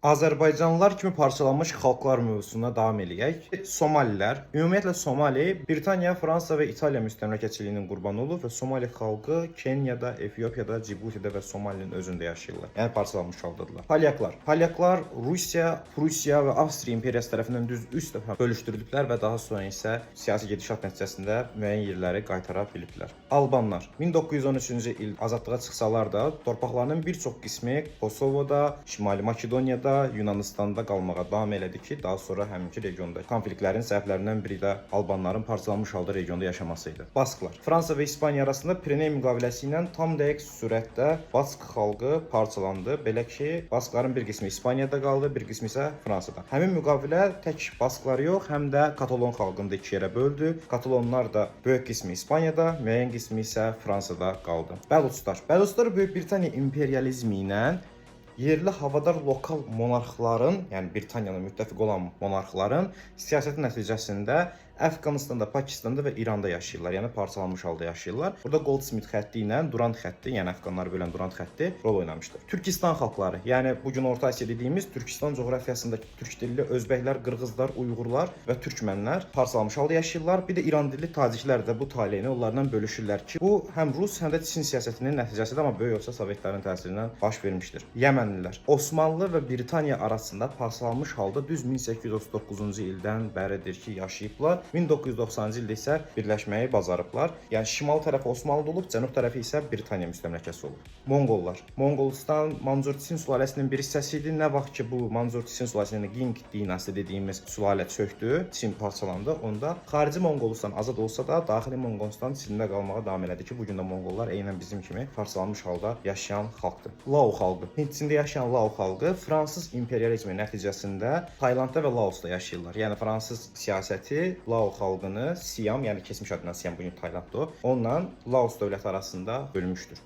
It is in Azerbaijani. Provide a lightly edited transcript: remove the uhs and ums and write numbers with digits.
Azərbaycanlılar kimi parçalanmış xalqlar mövzusuna davam eləyək. Somalilər, ümumiyyətlə Somali, Britaniya, Fransa və İtaliya müstəmləkəçiliyinin qurbanı olub və Somali xalqı Keniyada, Efiopiyada, Cibutidə və Somalinin özündə yaşayırlar. Yəni parçalanmış haldadılar. Polyaklar Rusiya, Prusiya və Avstriya imperiyası tərəfindən düz 3 dəfə bölüşdürüldülər və daha sonra isə siyasi gedişat nəticəsində müəyyən yerləri qaytara biliblər. Albanlar 1913-cü il azadlığa çıxsalar da, torpaqlarının bir çox qismi Kosovoda, Şimali Makedoniyada, Yunanistanda qalmağa davam elədi ki, daha sonra həminki regionda konfliktlərin səbəblərindən biri də Albanların parçalanmış halda regionda yaşaması idi. Basklar. Fransa və İspaniya arasında Pireney müqaviləsi ilə tam dəqiq sürətdə Bask xalqı parçalandı. Belə ki, Baskların bir qismi İspaniyada qaldı, bir qismi isə Fransada. Həmin müqavilə tək Baskları yox, həm də Katalon xalqını da iki yerə böldü. Katalonlar da böyük qismi İspaniyada, müəyyən qismi isə Fransada qaldı. Bəluçlar Böyük Britaniya imperializmi ilə yerli havadar lokal monarxların, yəni Britaniyanın müttəfiq olan monarxların siyasəti nəticəsində Əfqanistanda, Pakistanda və İranda yaşayırlar. Yəni parçalanmış halda yaşayırlar. Burada Goldsmith xətti ilə Durand xətti, yəni Əfqanları bölən Durand xətti rol oynamışdır. Türkistan xalqları, yəni bu gün Orta Asiya dediyimiz Türkistan coğrafiyasındakı türk dilli özbəklər, qırğızlar, Uyğurlar və türkmənlər parçalanmış halda yaşayırlar. Bir də İran dilli taciklər də bu taleyini onlardan bölüşürlər ki, bu həm Rus, həm də Çin siyasətinin nəticəsidir, amma böyük olsa Sovetlərin təsirindən baş vermişdir. Yəmənlilər Osmanlı və Britaniya arasında parçalanmış halda düz 1839-cu ildən bəridir ki, yaşayıblar. 1990-cı ildə isə birləşməyi bacarıblar. Yəni şimal tərəfi Osmanlı olub, cənub tərəfi isə Britaniya müstəmləkəsi olub. Monqollar. Monqolistan Manjurtsin sülaləsinin bir hissəsi idi. Nə vaxt ki bu Manjurtsin sülaləsinin Qing dinastiyası dediyimiz sülalə çökdü, Çin parçalandı. Onda xarici Monqolistan azad olsa da, daxili Monqolistan Çində qalmağa davam elədi ki, bu gün də Monqollar eynən bizim kimi parçalanmış halda yaşayan xalqdır. Lao xalqı. Hind-Çində yaşayan Lao xalqı Fransız imperializmi nəticəsində Taylandda və Laosda yaşayırlar. Yəni fransız siyasəti Lao xalqını Siam, yəni keçmiş adından Siam, bugün Taylanddır, onunla Laos dövləti arasında bölmüşdür.